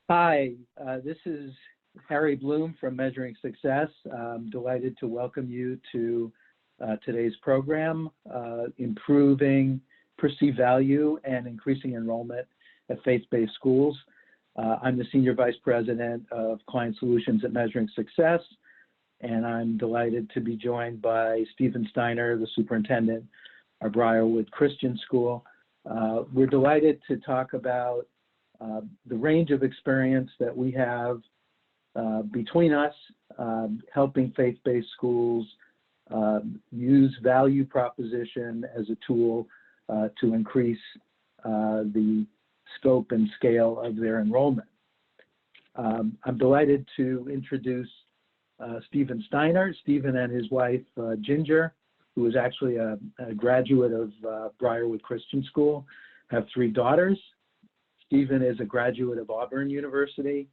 Hi, this is Harry Bloom from Measuring Success. I'm delighted to welcome you to today's program, Improving Perceived Value and Increasing Enrollment at Faith-Based Schools. I'm the Senior Vice President of Client Solutions at Measuring Success, and I'm delighted to be joined by Stephen Steiner, the Superintendent of BRIARWOOD Christian School. We're delighted to talk about the range of experience that we have between us, helping faith-based schools use value proposition as a tool to increase the scope and scale of their enrollment. I'm delighted to introduce Stephen Steiner. Stephen and his wife, Ginger, who is actually a graduate of BRIARWOOD Christian School, have 3 daughters. Stephen is a graduate of Auburn University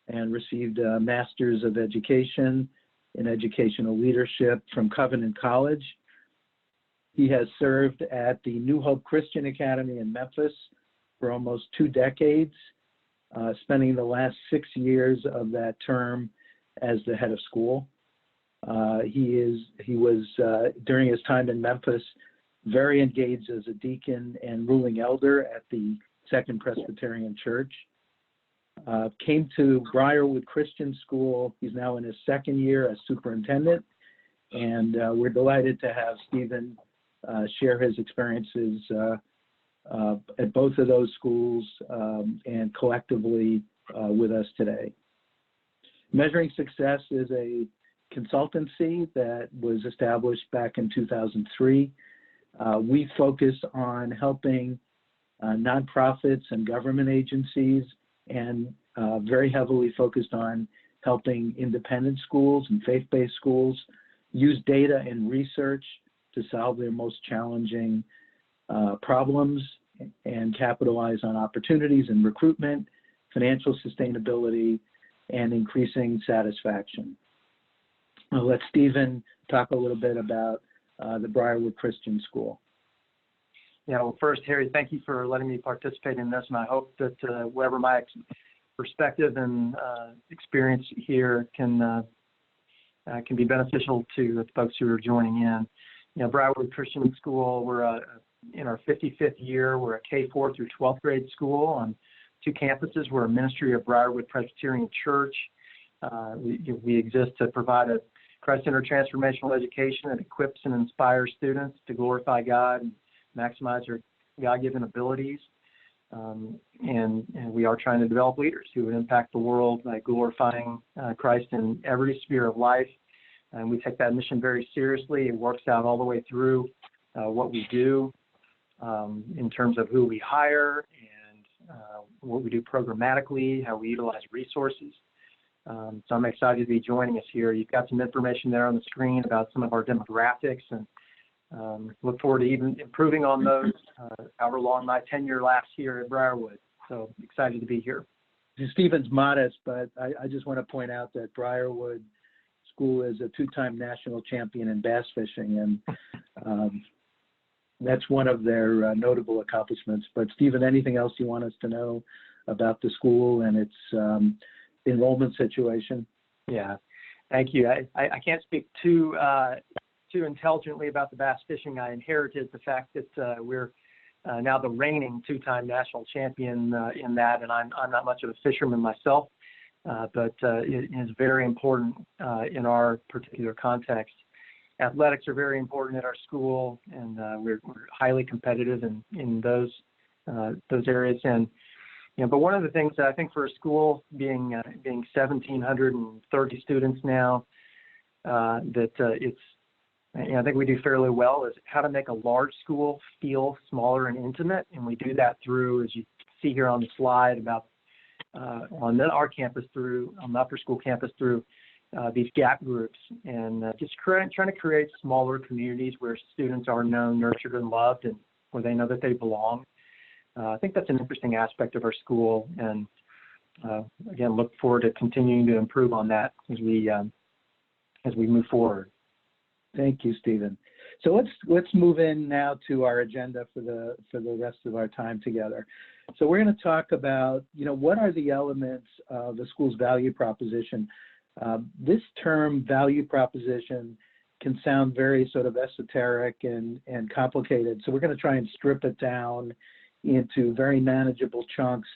and received a Master's of Education in Educational Leadership from Covenant College. He has served at the New Hope Christian Academy in Memphis for almost 2 decades, spending the last 6 years of that term as the head of school. He was, during his time in Memphis, very engaged as a deacon and ruling elder at the Second Presbyterian Church. Came to BRIARWOOD Christian School. He's now in his 2nd year as superintendent, and we're delighted to have Stephen share his experiences at both of those schools and collectively with us today. Measuring Success is a consultancy that was established back in 2003. We focus on helping nonprofits and government agencies, and very heavily focused on helping independent schools and faith-based schools use data and research to solve their most challenging problems and capitalize on opportunities in recruitment, financial sustainability, and increasing satisfaction. I'll let Stephen talk a little bit about the BRIARWOOD Christian School. Yeah, well, first, Harry, thank you for letting me participate in this, and I hope that whatever my perspective and experience here can be beneficial to the folks who are joining in. You know, BRIARWOOD Christian School, we're in our 55th year. We're a K-4 through 12th grade school on 2 campuses. We're a ministry of BRIARWOOD Presbyterian Church. We exist to provide a Christ-centered transformational education that equips and inspires students to glorify God and maximize their God-given abilities. And we are trying to develop leaders who would impact the world by glorifying Christ in every sphere of life. And we take that mission very seriously. It works out all the way through what we do in terms of who we hire and what we do programmatically, how we utilize resources. So I'm excited to be joining us here. You've got some information there on the screen about some of our demographics, and look forward to even improving on those however long my tenure lasts here at BRIARWOOD. So excited to be here. Stephen's modest, but I just want to point out that BRIARWOOD School is a 2-time national champion in bass fishing, and that's one of their notable accomplishments. But Stephen, anything else you want us to know about the school and its enrollment situation? Yeah, thank you. I can't speak too intelligently about the bass fishing. I inherited the fact that we're now the reigning 2-time national champion in that, and I'm not much of a fisherman myself, but it is very important in our particular context. Athletics are very important at our school, and we're highly competitive in those areas. And but one of the things that I think for a school being 1,730 students now, I think we do fairly well is how to make a large school feel smaller and intimate. And we do that through, as you see here on the slide, about on our campus on the upper school campus through these gap groups, and just trying to create smaller communities where students are known, nurtured, and loved, and where they know that they belong. I think that's an interesting aspect of our school, and again, look forward to continuing to improve on that as we move forward. Thank you, Stephen. So let's move in now to our agenda for the rest of our time together. So we're going to talk about, what are the elements of the school's value proposition. This term, value proposition, can sound very sort of esoteric and complicated. So we're going to try and strip it down into very manageable chunks,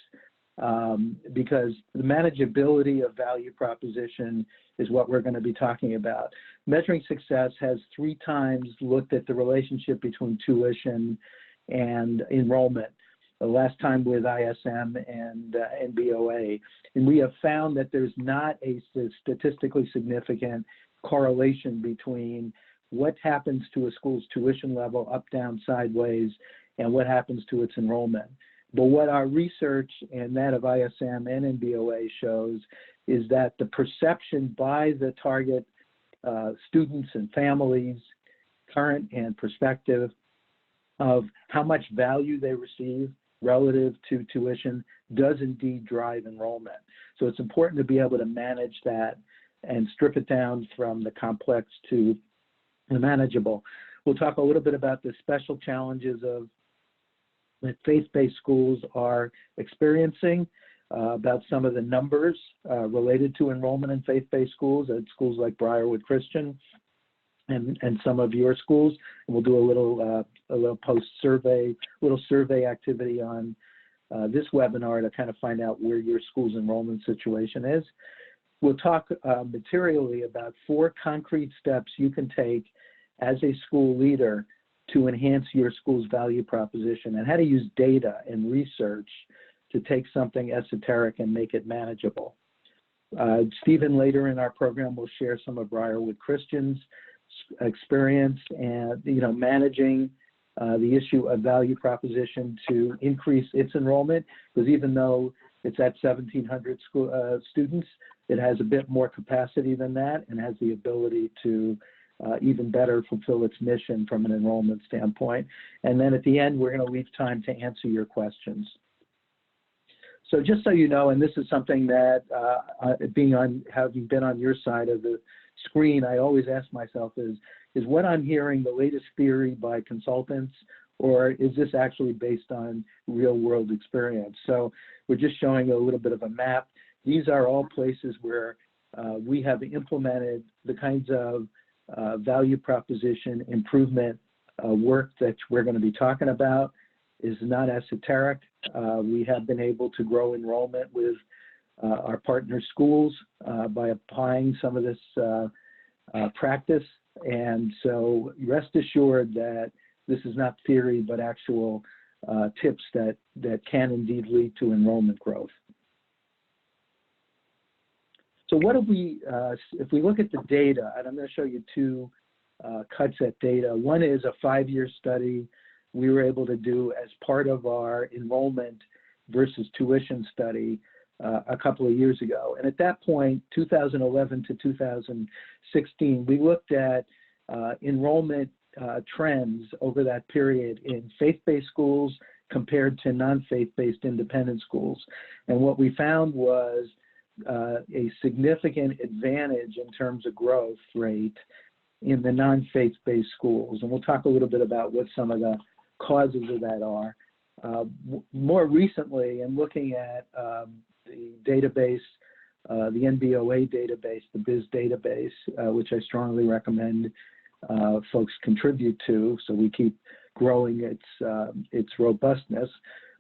because the manageability of value proposition is what we're going to be talking about. Measuring Success has 3 times looked at the relationship between tuition and enrollment, the last time with ISM and NBOA. And we have found that there's not a statistically significant correlation between what happens to a school's tuition level, up, down, sideways, and what happens to its enrollment. But what our research and that of ISM and NBOA shows is that the perception by the target students and families, current and prospective, of how much value they receive relative to tuition does indeed drive enrollment. So it's important to be able to manage that and strip it down from the complex to the manageable. We'll talk a little bit about the special challenges that faith-based schools are experiencing, about some of the numbers related to enrollment in faith-based schools at schools like BRIARWOOD Christian and some of your schools. And we'll do a little post-survey, survey activity on this webinar to kind of find out where your school's enrollment situation is. We'll talk materially about 4 concrete steps you can take as a school leader to enhance your school's value proposition, and how to use data and research to take something esoteric and make it manageable. Stephen later in our program will share some of BRIARWOOD Christian's experience and managing the issue of value proposition to increase its enrollment, because even though it's at 1,700 students, it has a bit more capacity than that and has the ability to even better fulfill its mission from an enrollment standpoint. And then at the end, we're going to leave time to answer your questions. So just so you know, and this is something that having been on your side of the screen, I always ask myself is what I'm hearing the latest theory by consultants, or is this actually based on real world experience? So we're just showing a little bit of a map. These are all places where we have implemented the kinds of value proposition improvement work that we're going to be talking about. Is not esoteric. We have been able to grow enrollment with our partner schools by applying some of this practice. And so rest assured that this is not theory, but actual tips that can indeed lead to enrollment growth. So what have we, if we look at the data, and I'm going to show you 2 cuts at data. One is a 5-year study we were able to do as part of our enrollment versus tuition study a couple of years ago. And at that point, 2011 to 2016, we looked at enrollment trends over that period in faith-based schools compared to non-faith-based independent schools. And what we found was a significant advantage in terms of growth rate in the non-faith-based schools. And we'll talk a little bit about what some of the causes of that are. More recently, in looking at the database, the NBOA database, the BIIS database, which I strongly recommend folks contribute to, so we keep growing its robustness.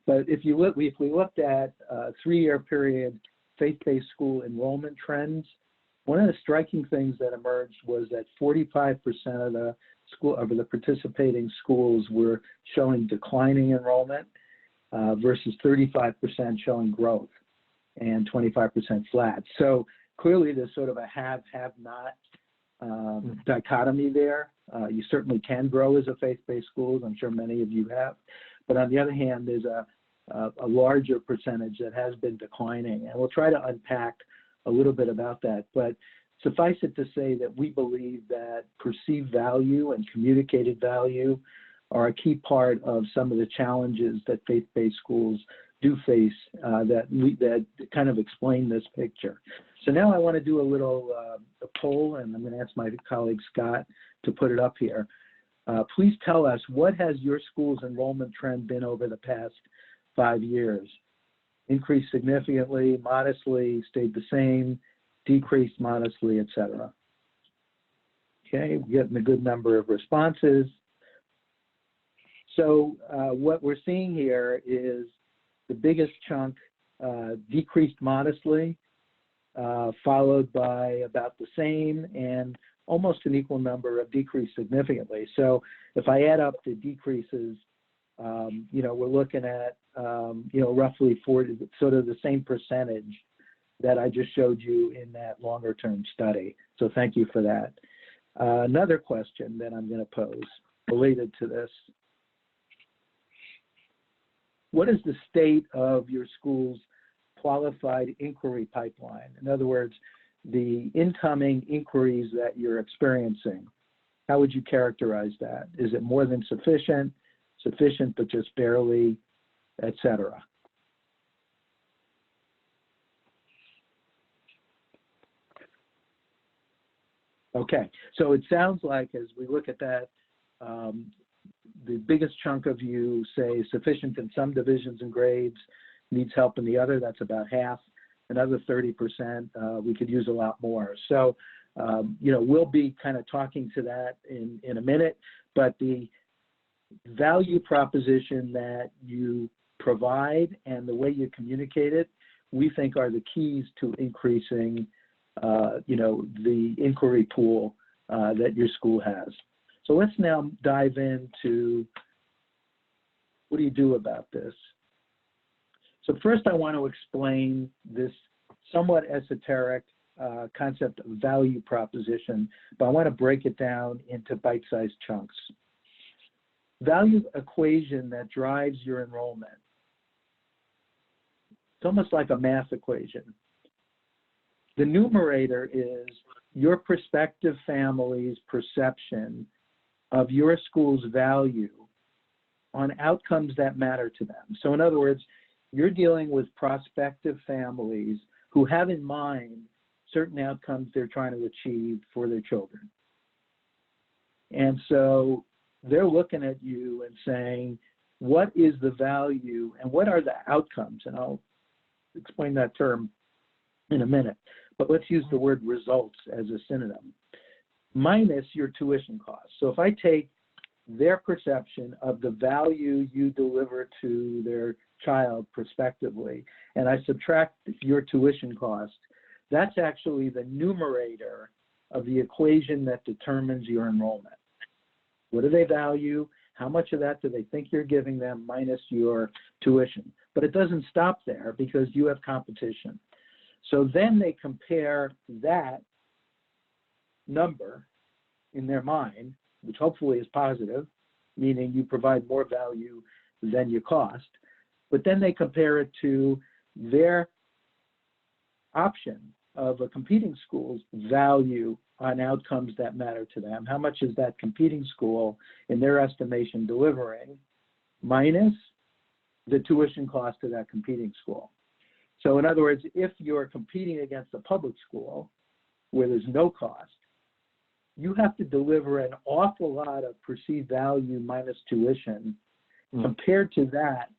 But if we looked at a 3-year period faith-based school enrollment trends, one of the striking things that emerged was that 45% of the participating schools were showing declining enrollment versus 35% showing growth and 25% flat. So clearly there's sort of a have-not dichotomy there. You certainly can grow as a faith-based school, as I'm sure many of you have. But on the other hand, there's a larger percentage that has been declining. And we'll try to unpack a little bit about that. But suffice it to say that we believe that perceived value and communicated value are a key part of some of the challenges that faith-based schools do face that kind of explain this picture. So now I want to do a little a poll, and I'm going to ask my colleague Scott to put it up here. Please tell us, what has your school's enrollment trend been over the past 5 years. Increased significantly, modestly, stayed the same, decreased modestly, etc. Okay, we're getting a good number of responses. So what we're seeing here is the biggest chunk decreased modestly, followed by about the same, and almost an equal number of decreased significantly. So if I add up the decreases, you know, we're looking at, you know, roughly 40, sort of the same percentage that I just showed you in that longer term study. So thank you for that. Another question that I'm going to pose related to this. What is the state of your school's qualified inquiry pipeline? In other words, the incoming inquiries that you're experiencing. How would you characterize that? Is it more than sufficient, sufficient but just barely, etc.? Okay, so it sounds like as we look at that, the biggest chunk of you say sufficient in some divisions and grades, needs help in the other, that's about half. Another 30%, we could use a lot more. So, you know, we'll be kind of talking to that in a minute, but the value proposition that you provide and the way you communicate it, we think are the keys to increasing you know, the inquiry pool that your school has. So let's now dive into what do you do about this? So first I want to explain this somewhat esoteric concept of value proposition, but I want to break it down into bite-sized chunks. Value equation that drives your enrollment. It's almost like a math equation. The numerator is your prospective family's perception of your school's value on outcomes that matter to them. So in other words, you're dealing with prospective families who have in mind certain outcomes they're trying to achieve for their children. And so they're looking at you and saying, what is the value and what are the outcomes? And I'll explain that term in a minute, but let's use the word results as a synonym, minus your tuition costs. So if I take their perception of the value you deliver to their child prospectively, and I subtract your tuition cost, that's actually the numerator of the equation that determines your enrollment. What do they value? How much of that do they think you're giving them minus your tuition? But it doesn't stop there because you have competition. So then they compare that number in their mind, which hopefully is positive, meaning you provide more value than you cost, but then they compare it to their option of a competing school's value on outcomes that matter to them. How much is that competing school, in their estimation, delivering, minus the tuition cost of that competing school. So in other words, if you're competing against a public school where there's no cost, you have to deliver an awful lot of perceived value minus tuition compared to that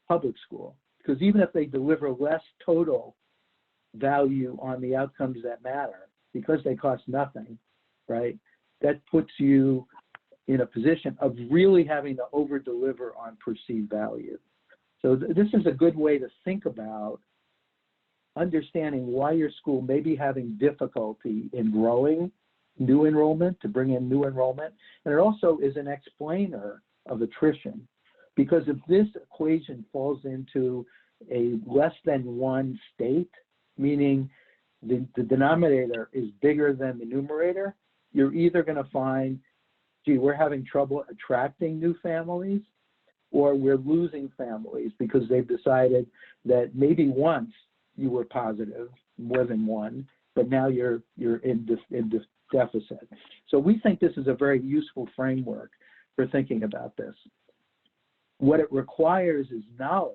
public school. Because even if they deliver less total value on the outcomes that matter, because they cost nothing, right, that puts you in a position of really having to over-deliver on perceived value. So this is a good way to think about understanding why your school may be having difficulty in growing new enrollment, to bring in new enrollment. And it also is an explainer of attrition. Because if this equation falls into a less than one state, meaning the denominator is bigger than the numerator, you're either going to find, gee, we're having trouble attracting new families, or we're losing families because they've decided that maybe once you were positive, more than one, but now you're in deficit. So we think this is a very useful framework for thinking about this. What it requires is knowledge,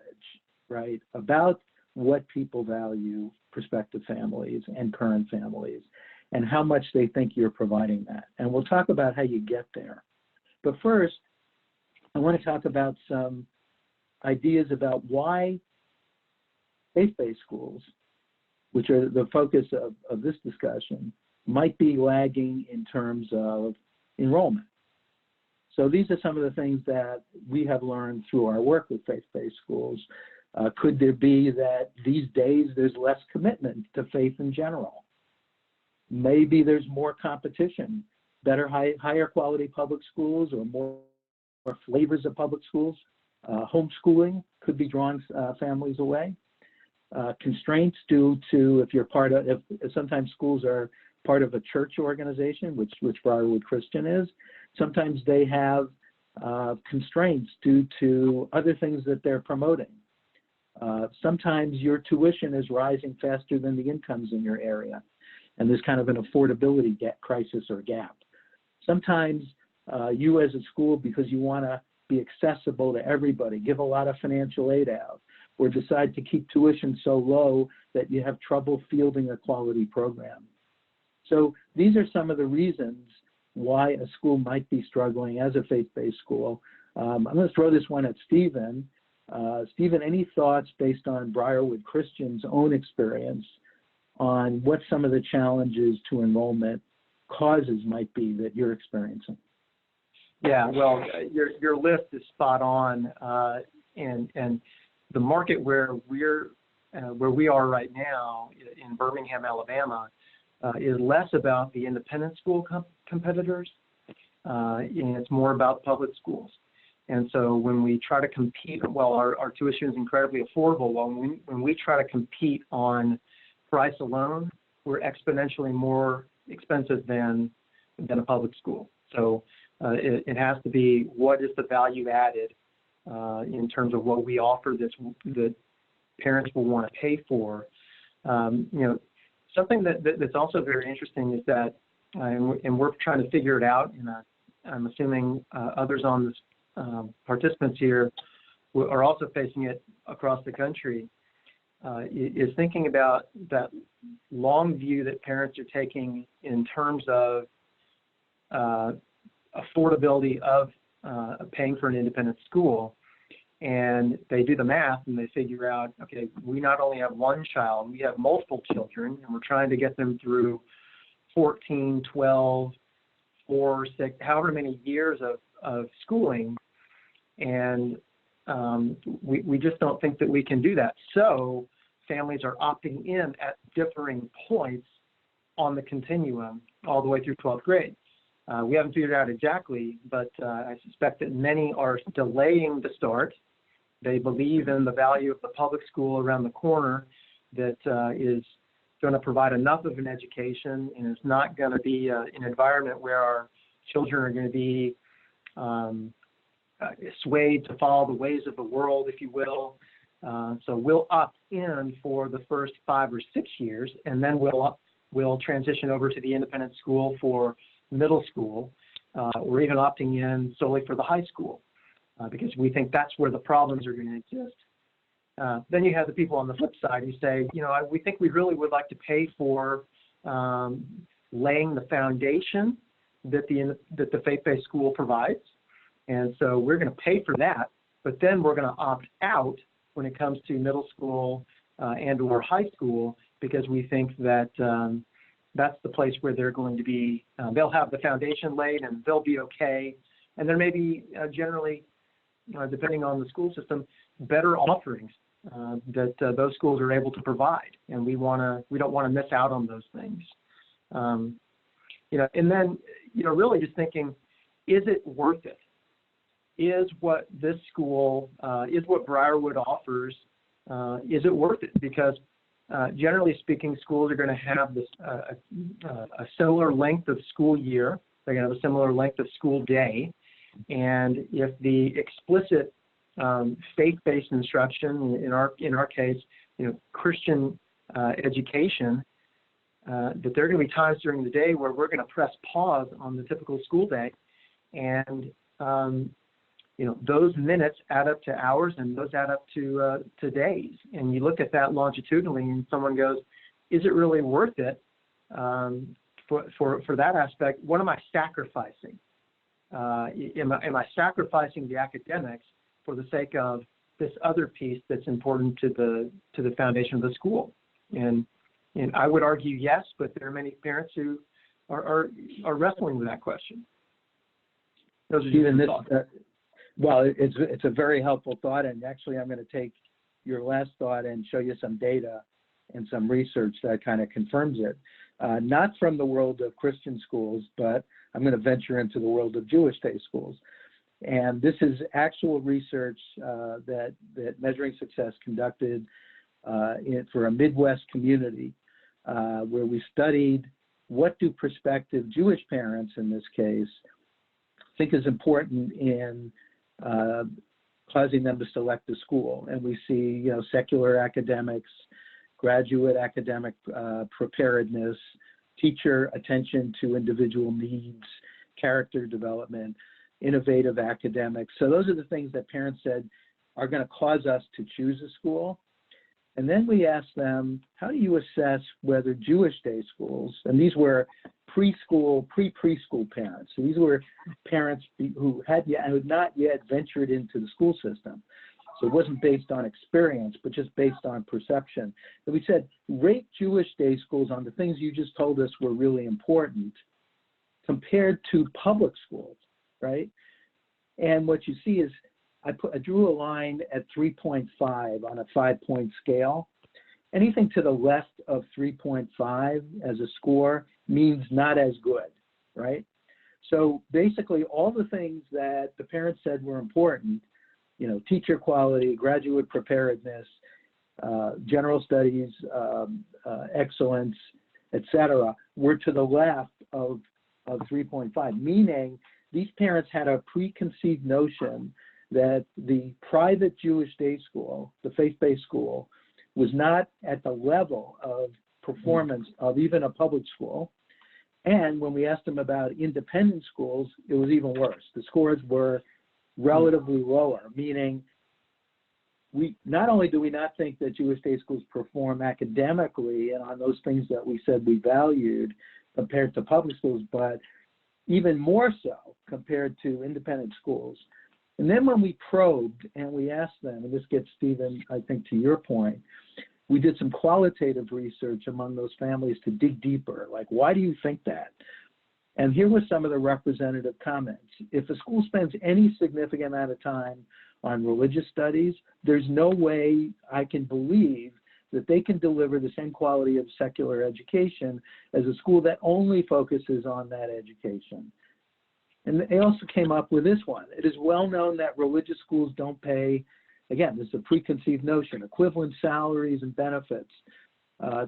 right, about what people value, prospective families and current families, and how much they think you're providing that. And we'll talk about how you get there. But first, I want to talk about some ideas about why faith-based schools, which are the focus of this discussion, might be lagging in terms of enrollment. So these are some of the things that we have learned through our work with faith-based schools. Could there be that these days there's less commitment to faith in general? Maybe there's more competition, better, higher quality public schools, or more flavors of public schools. Homeschooling could be drawing families away. Constraints due to, if you're part of, if sometimes schools are part of a church organization, which Briarwood Christian is, sometimes they have constraints due to other things that they're promoting. Sometimes your tuition is rising faster than the incomes in your area, and there's kind of an affordability crisis or gap. Sometimes you as a school, because you want to be accessible to everybody, give a lot of financial aid out, or decide to keep tuition so low that you have trouble fielding a quality program. So these are some of the reasons why a school might be struggling as a faith-based school. I'm going to throw this one at Stephen. Stephen, any thoughts based on Briarwood Christian's own experience on what some of the challenges to enrollment causes might be that you're experiencing? Yeah, well, your list is spot on, and the market where we are right now in Birmingham, Alabama, is less about the independent school competitors, and it's more about public schools. And so when we try to compete, well, our tuition is incredibly affordable. Well, when we try to compete on price alone, we're exponentially more expensive than a public school. So it has to be, what is the value added in terms of what we offer that parents will want to pay for. Something that's also very interesting is that, and we're trying to figure it out, and I'm assuming others on this participants here are also facing it across the country, is thinking about that long view that parents are taking in terms of affordability of paying for an independent school. And they do the math and they figure out, okay, we not only have one child, we have multiple children, and we're trying to get them through 14, 12, 4, 6, however many years of schooling. And we just don't think that we can do that. So families are opting in at differing points on the continuum all the way through 12th grade. We haven't figured out exactly, but I suspect that many are delaying the start. They believe in the value of the public school around the corner that is going to provide enough of an education, and it's not going to be an environment where our children are going to be swayed to follow the ways of the world, if you will. So we'll opt in for the first 5 or 6 years, and then we'll transition over to the independent school for middle school, or even opting in solely for the high school, because we think that's where the problems are going to exist. Then you have the people on the flip side who say, we think we really would like to pay for laying the foundation that the faith-based school provides, and so we're going to pay for that, but then we're going to opt out when it comes to middle school and or high school, because we think that that's the place where they're going to be, they'll have the foundation laid and they'll be okay. And there may be generally, depending on the school system, better offerings that those schools are able to provide. And we don't want to miss out on those things. And then, really just thinking, is it worth it? Is what this school, is what Briarwood offers, is it worth it? Because generally speaking, schools are going to have this a similar length of school year. They're going to have a similar length of school day. And if the explicit faith-based instruction, in our case, Christian education, that there are going to be times during the day where we're going to press pause on the typical school day, and those minutes add up to hours, and those add up to days. And you look at that longitudinally, and someone goes, "Is it really worth it for that aspect? What am I sacrificing? Am I sacrificing the academics for the sake of this other piece that's important to the foundation of the school? And I would argue yes, but there are many parents who are wrestling with that question. Those are your thoughts. Well, it's a very helpful thought, and actually I'm going to take your last thought and show you some data and some research that kind of confirms it. Not from the world of Christian schools, but I'm going to venture into the world of Jewish day schools. And this is actual research that Measuring Success conducted for a Midwest community where we studied what do prospective Jewish parents, in this case, think is important in causing them to select a school. And we see, secular academics, graduate academic preparedness, teacher attention to individual needs, character development, innovative academics. So those are the things that parents said are going to cause us to choose a school. And then we asked them, how do you assess whether Jewish day schools, and these were preschool, pre-preschool parents. So these were parents who had not yet ventured into the school system. So it wasn't based on experience, but just based on perception. And we said, rate Jewish day schools on the things you just told us were really important compared to public schools, right? And what you see is I drew a line at 3.5 on a 5-point scale. Anything to the left of 3.5 as a score means not as good, right? So basically all the things that the parents said were important, teacher quality, graduate preparedness, general studies, excellence, etc., were to the left of 3.5, meaning these parents had a preconceived notion that the private Jewish day school, the faith-based school, was not at the level of performance of even a public school. And when we asked them about independent schools, it was even worse. The scores were relatively lower, meaning not only do we not think that Jewish day schools perform academically and on those things that we said we valued compared to public schools, but even more so compared to independent schools. And then when we probed and we asked them, and this gets, Stephen, I think to your point, we did some qualitative research among those families to dig deeper, like, why do you think that? And here were some of the representative comments. If a school spends any significant amount of time on religious studies, there's no way I can believe that they can deliver the same quality of secular education as a school that only focuses on that education. And they also came up with this one. It is well known that religious schools don't pay, again, this is a preconceived notion, equivalent salaries and benefits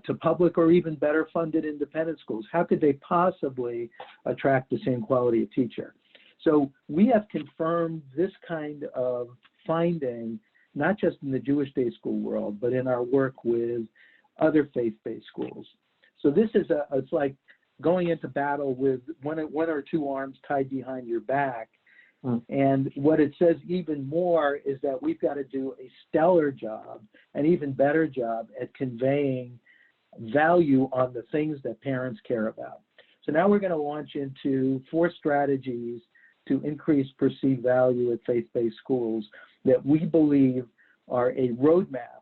to public or even better funded independent schools. How could they possibly attract the same quality of teacher? So we have confirmed this kind of finding, not just in the Jewish day school world, but in our work with other faith-based schools. So this is it's like going into battle with one or two arms tied behind your back. And what it says even more is that we've got to do a stellar job, an even better job at conveying value on the things that parents care about. So now we're going to launch into 4 strategies to increase perceived value at faith-based schools that we believe are a roadmap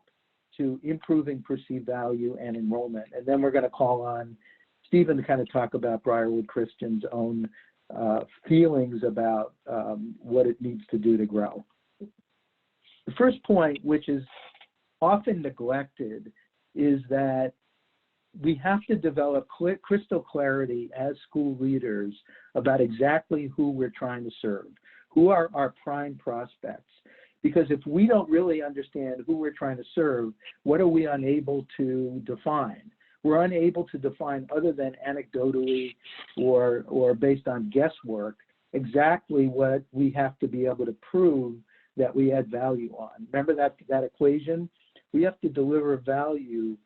to improving perceived value and enrollment. And then we're going to call on Stephen to kind of talk about Briarwood Christian's own feelings about what it needs to do to grow. The first point, which is often neglected, is that we have to develop crystal clarity as school leaders about exactly who we're trying to serve, who are our prime prospects. Because if we don't really understand who we're trying to serve, what are we unable to define? We're unable to define, other than anecdotally or based on guesswork, exactly what we have to be able to prove that we add value on. Remember that equation? We have to deliver value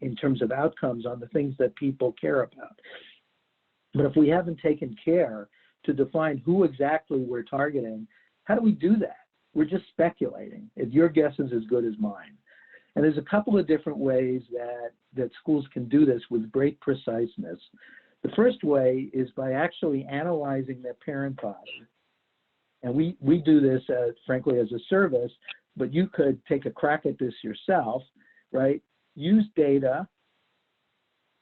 in terms of outcomes on the things that people care about. But if we haven't taken care to define who exactly we're targeting, how do we do that? We're just speculating. If your guess is as good as mine. And there's a couple of different ways that schools can do this with great preciseness. The first way is by actually analyzing their parent body. And we do this, frankly, as a service, but you could take a crack at this yourself, right? Use data,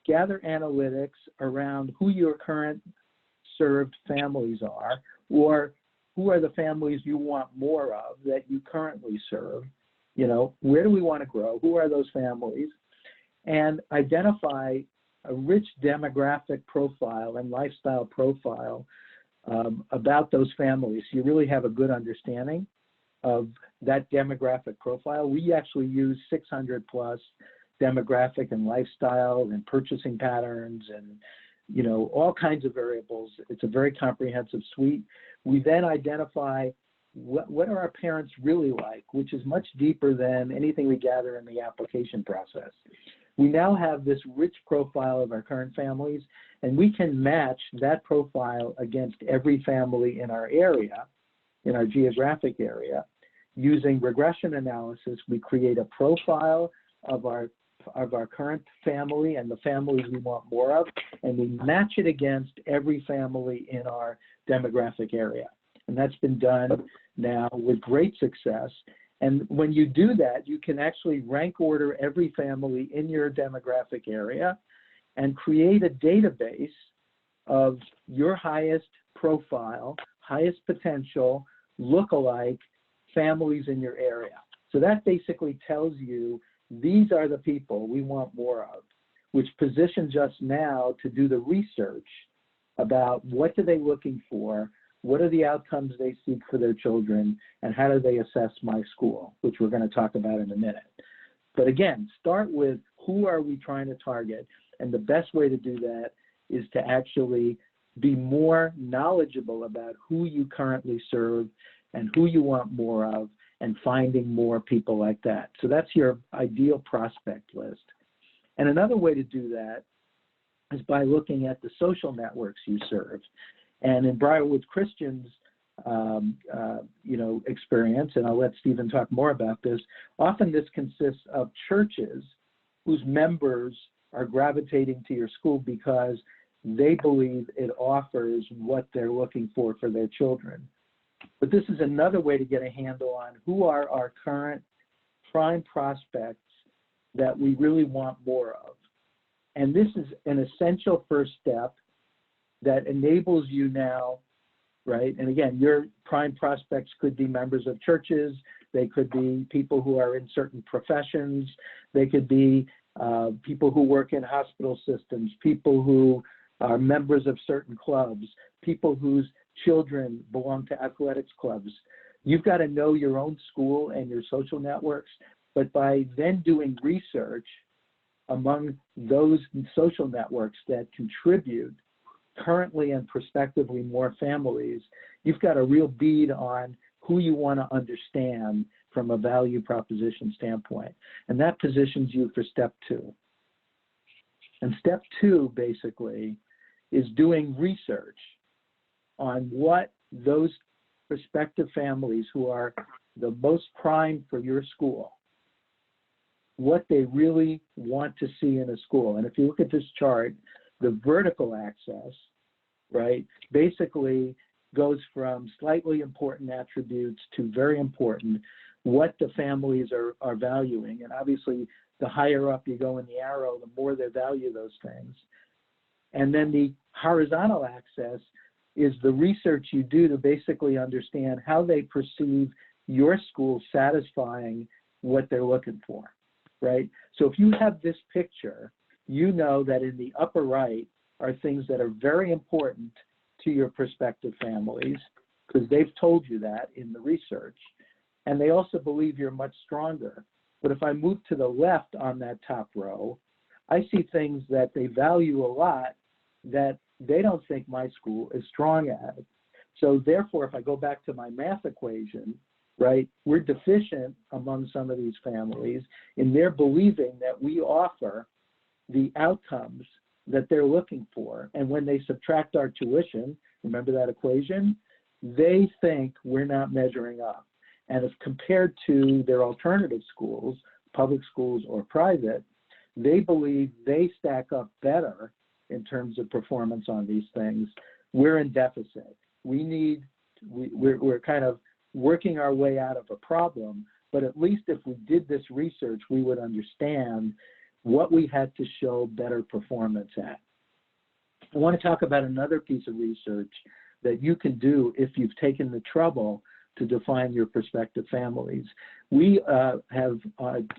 gather analytics around who your current served families are, or who are the families you want more of that you currently serve. You know, where do we want to grow? Who are those families? And identify a rich demographic profile and lifestyle profile about those families. So you really have a good understanding of that demographic profile. We actually use 600 plus demographic and lifestyle and purchasing patterns and, you know, all kinds of variables. It's a very comprehensive suite. We then identify what are our parents really like, which is much deeper than anything we gather in the application process. We now have this rich profile of our current families, and we can match that profile against every family in our area, in our geographic area. Using regression analysis, we create a profile of our current family and the families we want more of, and we match it against every family in our demographic area. And that's been done now with great success. And when you do that, you can actually rank order every family in your demographic area and create a database of your highest profile, highest potential, lookalike families in your area. So that basically tells you these are the people we want more of, which positions us now to do the research about what are they looking for, what are the outcomes they seek for their children, and how do they assess my school, which we're going to talk about in a minute. But again, start with who are we trying to target, and the best way to do that is to actually be more knowledgeable about who you currently serve and who you want more of, and finding more people like that. So that's your ideal prospect list. And another way to do that is by looking at the social networks you serve. And in Briarwood Christian's experience, and I'll let Stephen talk more about this, often this consists of churches whose members are gravitating to your school because they believe it offers what they're looking for their children. But this is another way to get a handle on who are our current prime prospects that we really want more of. And this is an essential first step that enables you now, right? And again, your prime prospects could be members of churches, they could be people who are in certain professions, they could be people who work in hospital systems, people who are members of certain clubs, people whose children belong to athletics clubs. You've got to know your own school and your social networks, but by then doing research among those social networks that contribute currently and prospectively more families, you've got a real bead on who you want to understand from a value proposition standpoint. And that positions you for step two. And step two basically is doing research on what those prospective families who are the most prime for your school, what they really want to see in a school. And if you look at this chart, the vertical axis, right, basically goes from slightly important attributes to very important, what the families are valuing. And obviously, the higher up you go in the arrow, the more they value those things. And then the horizontal axis is the research you do to basically understand how they perceive your school satisfying what they're looking for, right? So if you have this picture, you know that in the upper right are things that are very important to your prospective families because they've told you that in the research. And they also believe you're much stronger. But if I move to the left on that top row, I see things that they value a lot that they don't think my school is strong at. So therefore, if I go back to my math equation, right, we're deficient among some of these families in their believing that we offer the outcomes that they're looking for. And when they subtract our tuition, remember that equation, they think we're not measuring up. And if compared to their alternative schools, public schools or private, they believe they stack up better in terms of performance on these things. We're in deficit. We're kind of working our way out of a problem, but at least if we did this research, we would understand what we had to show better performance at. I want to talk about another piece of research that you can do if you've taken the trouble to define your prospective families. We have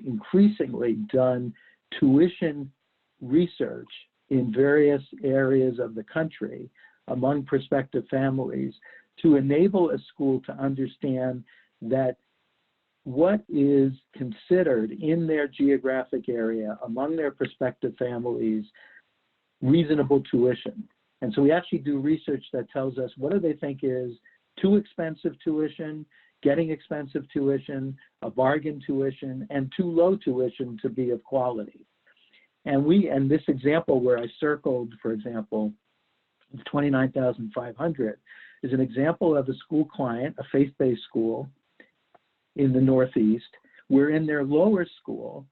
increasingly done tuition research in various areas of the country among prospective families to enable a school to understand that what is considered in their geographic area among their prospective families reasonable tuition. And so we actually do research that tells us what do they think is too expensive tuition, getting expensive tuition, a bargain tuition, and too low tuition to be of quality. And this example where I circled, for example, 29,500 is an example of a school client, a faith-based school in the Northeast, where in their lower school,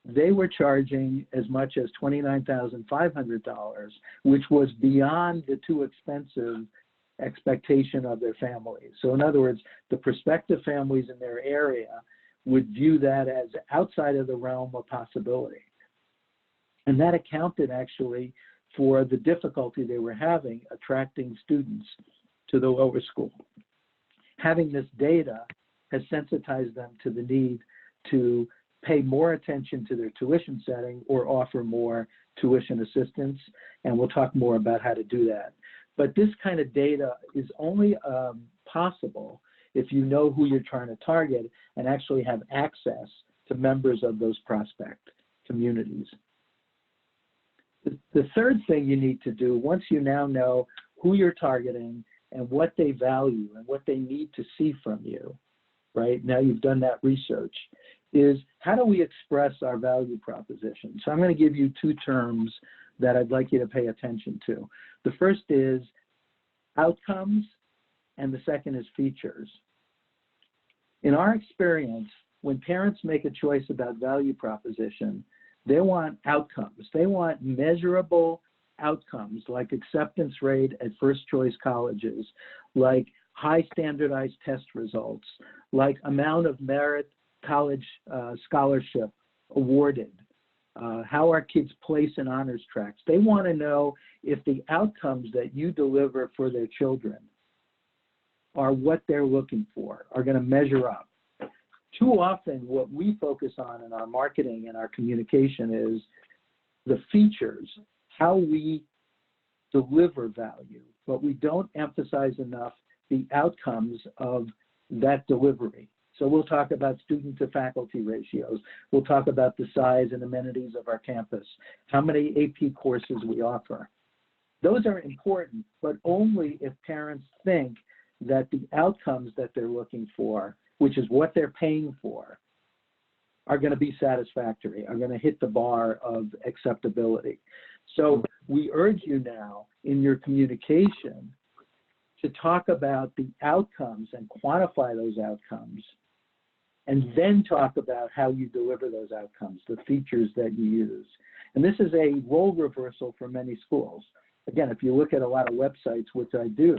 they were charging as much as $29,500, which was beyond the too expensive expectation of their families. So in other words, the prospective families in their area would view that as outside of the realm of possibility. And that accounted actually for the difficulty they were having attracting students to the lower school. Having this data has sensitized them to the need to pay more attention to their tuition setting or offer more tuition assistance, and we'll talk more about how to do that. But this kind of data is only possible if you know who you're trying to target and actually have access to members of those prospect communities. The third thing you need to do, once you now know who you're targeting and what they value and what they need to see from you, right? Now you've done that research, is how do we express our value proposition? So I'm going to give you two terms that I'd like you to pay attention to. The first is outcomes, and the second is features. In our experience, when parents make a choice about value proposition, they want outcomes. They want measurable outcomes like acceptance rate at first choice colleges, like high standardized test results, like amount of merit college scholarship awarded, how our kids place in honors tracks. They want to know if the outcomes that you deliver for their children are what they're looking for, are going to measure up. Too often, what we focus on in our marketing and our communication is the features, how we deliver value, but we don't emphasize enough the outcomes of that delivery. So we'll talk about student to faculty ratios. We'll talk about the size and amenities of our campus, how many AP courses we offer. Those are important, but only if parents think that the outcomes that they're looking for, which is what they're paying for, are going to be satisfactory, are going to hit the bar of acceptability. So we urge you now in your communication to talk about the outcomes and quantify those outcomes, and then talk about how you deliver those outcomes, the features that you use. And this is a role reversal for many schools. Again, if you look at a lot of websites, which I do,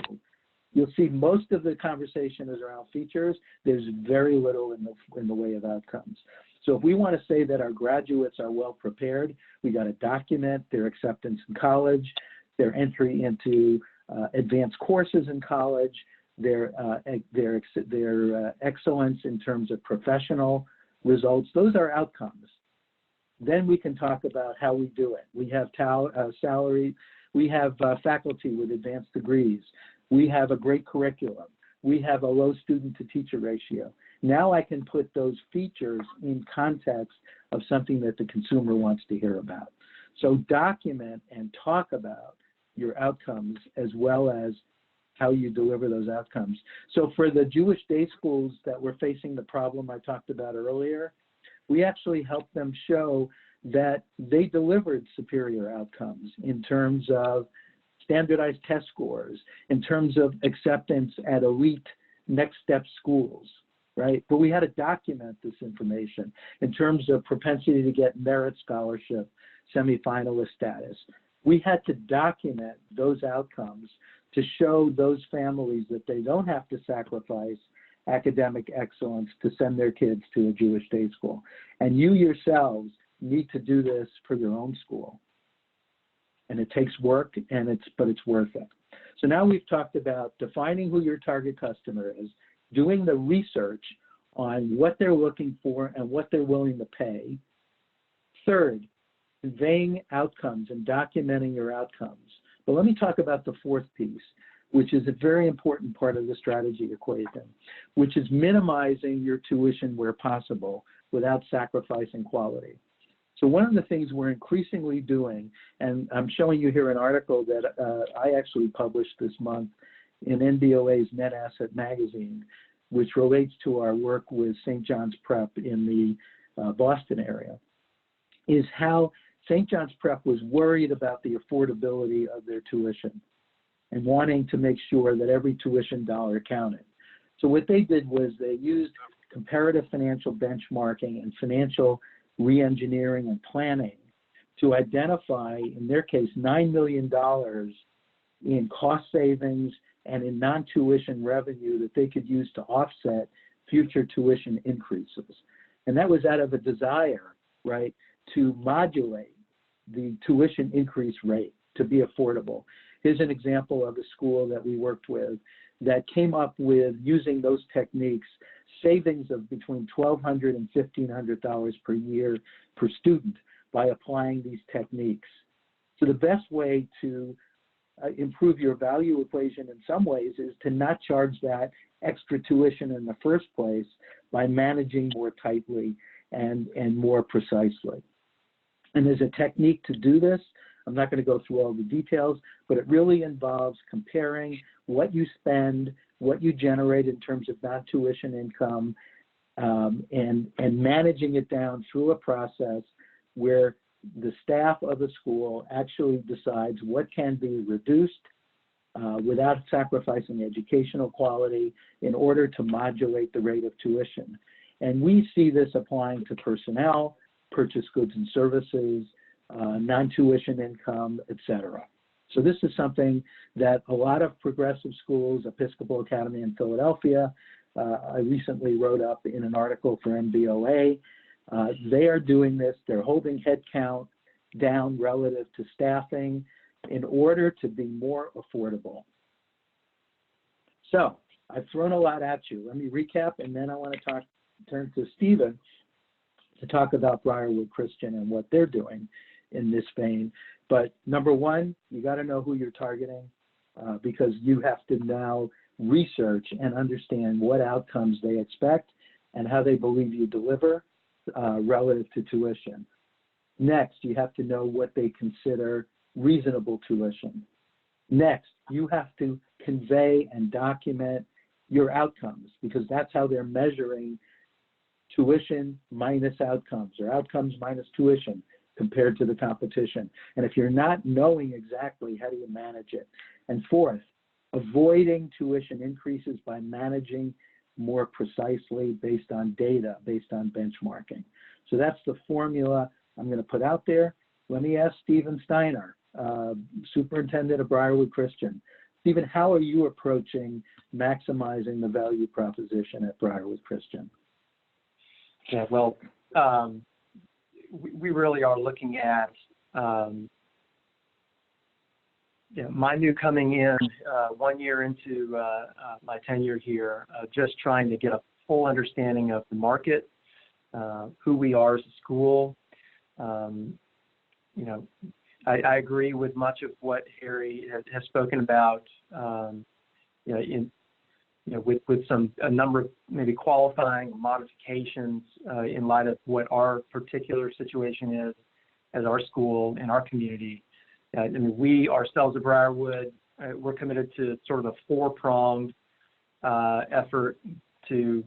you'll see most of the conversation is around features. There's very little in the way of outcomes. So if we want to say that our graduates are well prepared, we got to document their acceptance in college, their entry into advanced courses in college, their excellence in terms of professional results. Those are outcomes. Then we can talk about how we do it. We have salary. We have faculty with advanced degrees. We have a great curriculum. We have a low student to teacher ratio. Now I can put those features in context of something that the consumer wants to hear about. So document and talk about your outcomes as well as how you deliver those outcomes. So for the Jewish day schools that were facing the problem I talked about earlier, we actually helped them show that they delivered superior outcomes in terms of standardized test scores, in terms of acceptance at elite next step schools, right? But we had to document this information in terms of propensity to get merit scholarship, semifinalist status. We had to document those outcomes to show those families that they don't have to sacrifice academic excellence to send their kids to a Jewish day school. And you yourselves need to do this for your own school. And it takes work, but it's worth it. So now we've talked about defining who your target customer is, doing the research on what they're looking for and what they're willing to pay. Third, conveying outcomes and documenting your outcomes. But let me talk about the fourth piece, which is a very important part of the strategy equation, which is minimizing your tuition where possible without sacrificing quality. So one of the things we're increasingly doing, and I'm showing you here an article that I actually published this month in NBOA's Net Asset magazine, which relates to our work with St. John's Prep in the Boston area, is how St. John's Prep was worried about the affordability of their tuition and wanting to make sure that every tuition dollar counted. So what they did was they used comparative financial benchmarking and financial re-engineering and planning to identify, in their case, $9 million in cost savings and in non-tuition revenue that they could use to offset future tuition increases. And that was out of a desire, right, to modulate the tuition increase rate to be affordable. Here's an example of a school that we worked with that came up with, using those techniques, savings of between $1,200 and $1,500 per year per student by applying these techniques. So the best way to improve your value equation in some ways is to not charge that extra tuition in the first place by managing more tightly and more precisely. And there's a technique to do this. I'm not going to go through all the details, but it really involves comparing what you spend, what you generate in terms of non-tuition income, and managing it down through a process where the staff of a school actually decides what can be reduced without sacrificing educational quality in order to modulate the rate of tuition. And we see this applying to personnel, purchased goods and services, non-tuition income, et cetera. So this is something that a lot of progressive schools, Episcopal Academy in Philadelphia, I recently wrote up in an article for MBOA, they are doing this. They're holding head count down relative to staffing in order to be more affordable. So I've thrown a lot at you. Let me recap, and then I want to turn to Stephen to talk about Briarwood Christian and what they're doing in this vein. But number one, you got to know who you're targeting because you have to now research and understand what outcomes they expect and how they believe you deliver relative to tuition. Next, you have to know what they consider reasonable tuition. Next, you have to convey and document your outcomes because that's how they're measuring tuition minus outcomes or outcomes minus tuition compared to the competition. And if you're not knowing exactly, how do you manage it? And fourth, avoiding tuition increases by managing more precisely based on data, based on benchmarking. So that's the formula I'm going to put out there. Let me ask Stephen Steiner, Superintendent of Briarwood Christian. Stephen, how are you approaching maximizing the value proposition at Briarwood Christian? Yeah, well, we really are looking at my new coming in 1 year into my tenure here, just trying to get a full understanding of the market, who we are as a school. I agree with much of what Harry has spoken about. With a number of maybe qualifying modifications in light of what our particular situation is as our school and our community. I mean, we ourselves at Briarwood, we're committed to sort of a four-pronged effort to,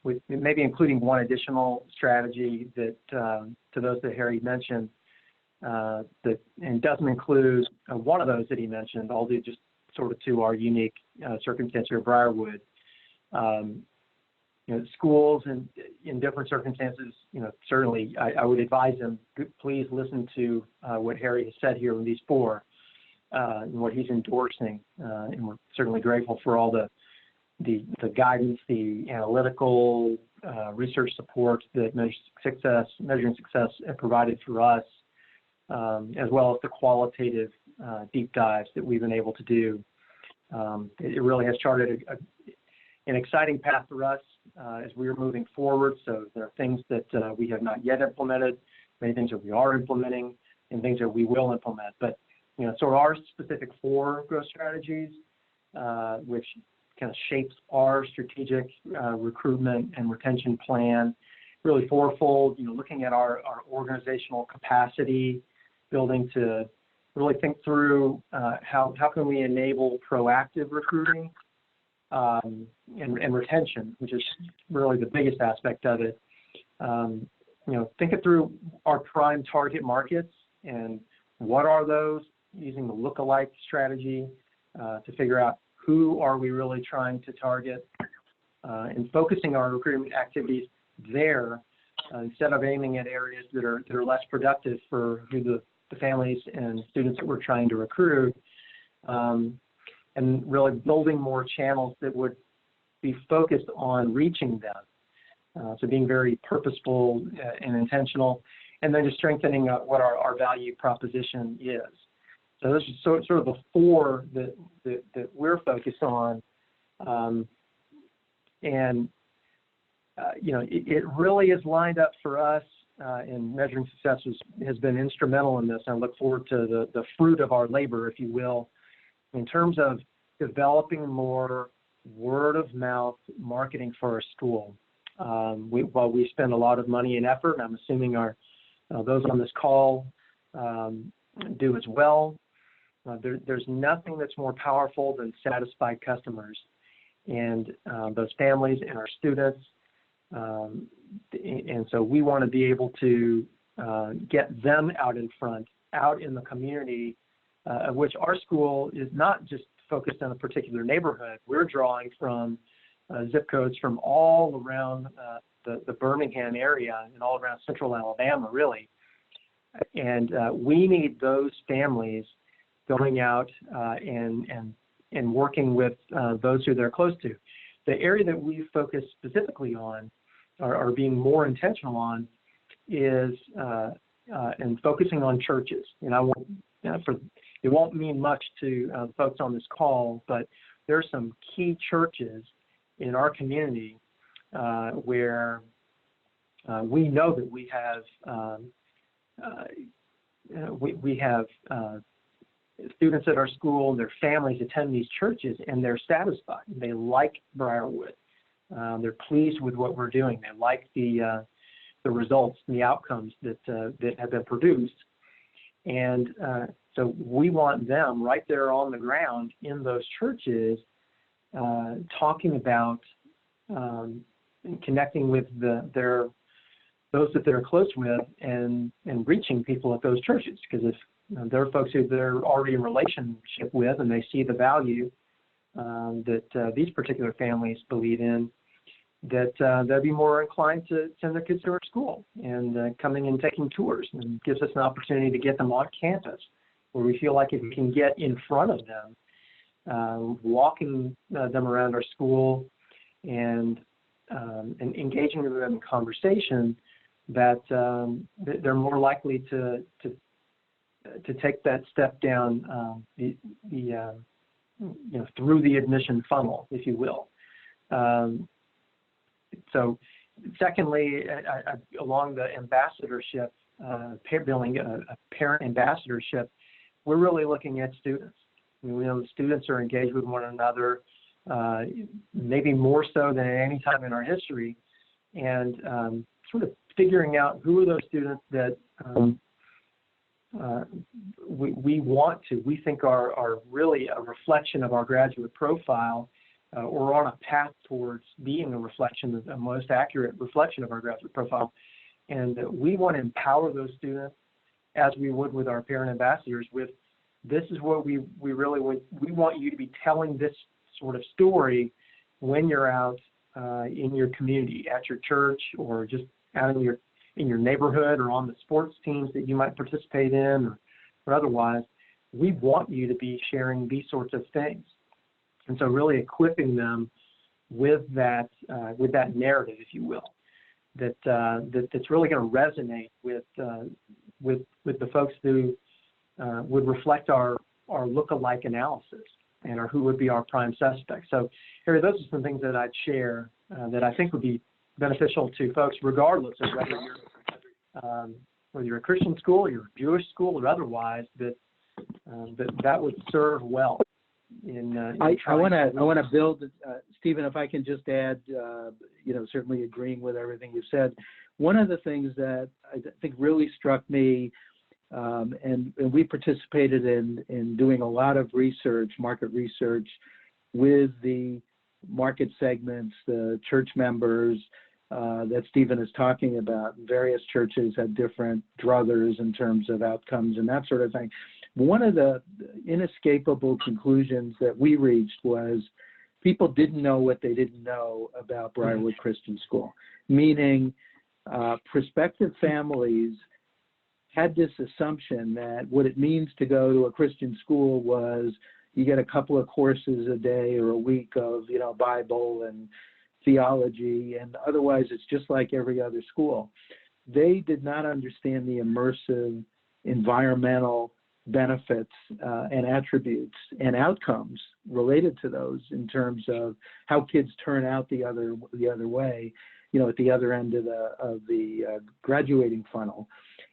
with maybe including one additional strategy that to those that Harry mentioned, and doesn't include one of those that he mentioned, although just sort of to our unique circumstance here at Briarwood. Schools in different circumstances, certainly I would advise them, please listen to what Harry has said here in these four and what he's endorsing. And we're certainly grateful for all the the guidance, the analytical research support that measuring success provided for us, as well as the qualitative deep dives that we've been able to do. It really has charted an exciting path for us as we are moving forward. So there are things that we have not yet implemented, many things that we are implementing, and things that we will implement. But so our specific 4 growth strategies, which kind of shapes our strategic recruitment and retention plan, really fourfold. Looking at our organizational capacity, building to really think through how can we enable proactive recruiting and retention, which is really the biggest aspect of it. Think it through our prime target markets and what are those, using the lookalike strategy to figure out who are we really trying to target, and focusing our recruitment activities there instead of aiming at areas that are less productive for who the families and students that we're trying to recruit, and really building more channels that would be focused on reaching them. So being very purposeful and intentional, and then just strengthening what our value proposition is. So this is sort of the 4 that we're focused on, and it really is lined up for us. And measuring success has been instrumental in this. I look forward to the fruit of our labor, if you will, in terms of developing more word-of-mouth marketing for our school. While we spend a lot of money and effort, and I'm assuming those on this call do as well, there's nothing that's more powerful than satisfied customers, and those families and our students. And so we want to be able to get them out in front, out in the community, of which our school is not just focused on a particular neighborhood. We're drawing from zip codes from all around the Birmingham area and all around central Alabama, really. And we need those families going out and working with those who they're close to. The area that we focus specifically on, or being more intentional on, is and focusing on churches. It won't mean much to folks on this call, but there are some key churches in our community where we know that we have students at our school and their families attend these churches, and they're satisfied. They like Briarwood. They're pleased with what we're doing. They like the results and the outcomes that have been produced. And so we want them right there on the ground in those churches, talking about connecting with those that they're close with, and reaching people at those churches. Because if there are folks who they're already in relationship with and they see the value that these particular families believe in, that they'll be more inclined to send their kids to our school and coming and taking tours, and gives us an opportunity to get them on campus, where we feel like if we can get in front of them, walking them around our school and engaging with them in conversation, that they're more likely to take that step down through the admission funnel, if you will. So secondly, along the ambassadorship, building a parent ambassadorship, we're really looking at students. We know the students are engaged with one another, maybe more so than at any time in our history, and sort of figuring out who are those students that we think are really a reflection of our graduate profile, or on a path towards being a reflection, the most accurate reflection of our graduate profile. And we want to empower those students, as we would with our parent ambassadors, with this is what we really want you to be telling this sort of story when you're out in your community, at your church, or just out in your neighborhood, or on the sports teams that you might participate in, or otherwise. We want you to be sharing these sorts of things. And so really equipping them with that narrative, if you will, that's really going to resonate with the folks who would reflect our look-alike analysis and who would be our prime suspects. So, Harry, those are some things that I'd share that I think would be beneficial to folks, regardless of whether you're a Christian school, you're a Jewish school, or otherwise. That would serve well. I want to build, Stephen, if I can just add, certainly agreeing with everything you said. One of the things that I think really struck me, and we participated in doing a lot of research, market research, with the market segments, the church members that Stephen is talking about. Various churches had different druthers in terms of outcomes and that sort of thing. One of the inescapable conclusions that we reached was people didn't know what they didn't know about Briarwood Christian School, meaning prospective families had this assumption that what it means to go to a Christian school was you get a couple of courses a day or a week of, Bible and theology, and otherwise it's just like every other school. They did not understand the immersive environmental benefits and attributes and outcomes related to those in terms of how kids turn out the other way, at the other end of the graduating funnel.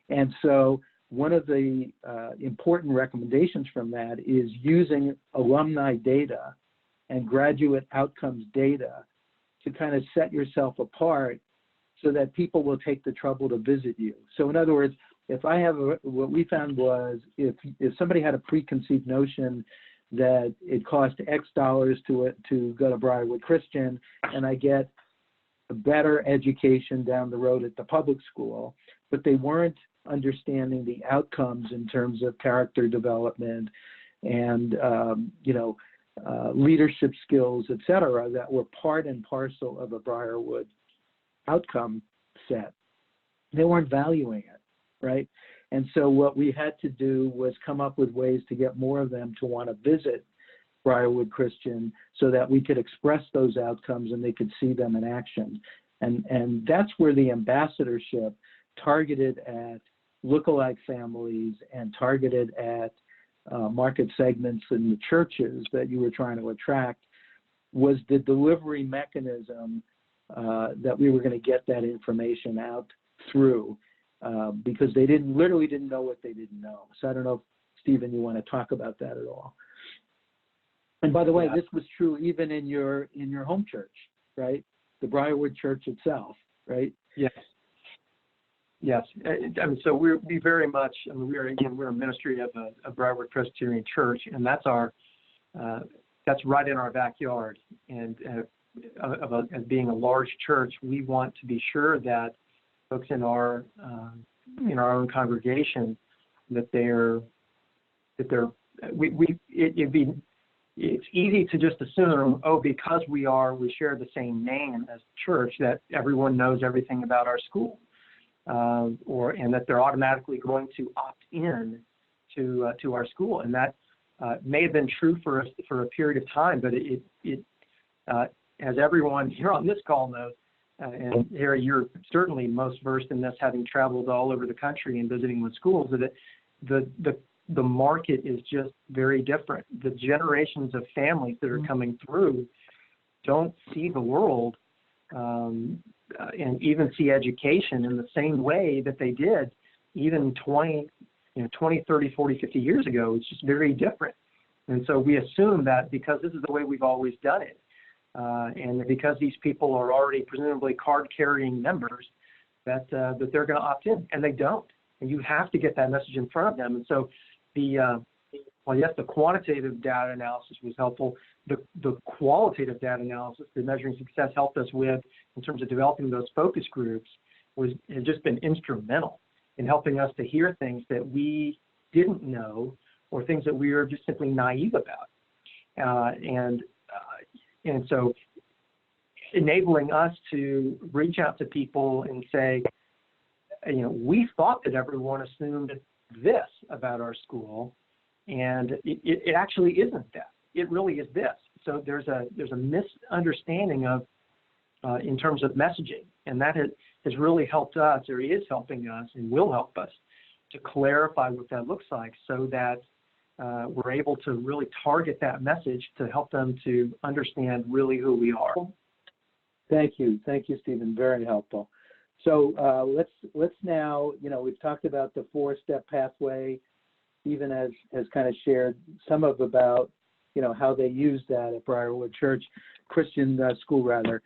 And so one of the important recommendations from that is using alumni data and graduate outcomes data to kind of set yourself apart so that people will take the trouble to visit you. So in other words, if I have what we found was if somebody had a preconceived notion that it cost X dollars to go to Briarwood Christian, and I get a better education down the road at the public school, but they weren't understanding the outcomes in terms of character development and leadership skills, et cetera, that were part and parcel of a Briarwood outcome set, they weren't valuing it. Right. And so what we had to do was come up with ways to get more of them to want to visit Briarwood Christian so that we could express those outcomes and they could see them in action. And that's where the ambassadorship targeted at lookalike families and targeted at market segments in the churches that you were trying to attract was the delivery mechanism that we were going to get that information out through. Because they literally didn't know what they didn't know. So I don't know if, Stephen, you want to talk about that at all. And by the way, this was true even in your home church, right? The Briarwood Church itself, right? Yes. Yes. So we very much, we're a ministry of a Briarwood Presbyterian Church, and that's right in our backyard. And as being a large church, we want to be sure that folks in our own congregation it's easy to just assume, because we share the same name as church, that everyone knows everything about our school, and that they're automatically going to opt in to our school. And that may have been true for us for a period of time, but it as everyone here on this call knows, and Harry, you're certainly most versed in this, having traveled all over the country and visiting with schools, that the market is just very different. The generations of families that are coming through don't see the world and even see education in the same way that they did even 20, 30, 40, 50 years ago. It's just very different. And so we assume that because this is the way we've always done it, and because these people are already presumably card-carrying members, that they're going to opt in, and they don't. And you have to get that message in front of them. And so the quantitative data analysis was helpful. The qualitative data analysis that Measuring Success helped us with in terms of developing those focus groups has just been instrumental in helping us to hear things that we didn't know or things that we were just simply naive about. And so enabling us to reach out to people and say, we thought that everyone assumed this about our school, and it actually isn't that. It really is this. So there's a misunderstanding of in terms of messaging, and that has really helped us, or is helping us, and will help us to clarify what that looks like, so that we're able to really target that message to help them to understand really who we are. Thank you, Stephen. Very helpful. So let's now, we've talked about the 4-step pathway. Stephen has kind of shared some about how they use that at Briarwood Christian School rather.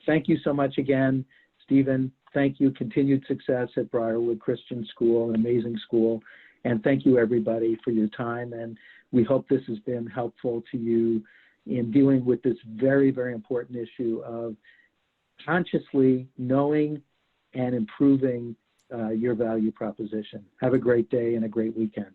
Thank you so much again, Stephen. Thank you. Continued success at Briarwood Christian School, an amazing school. And thank you, everybody, for your time. And we hope this has been helpful to you in dealing with this very, very important issue of consciously knowing and improving your value proposition. Have a great day and a great weekend.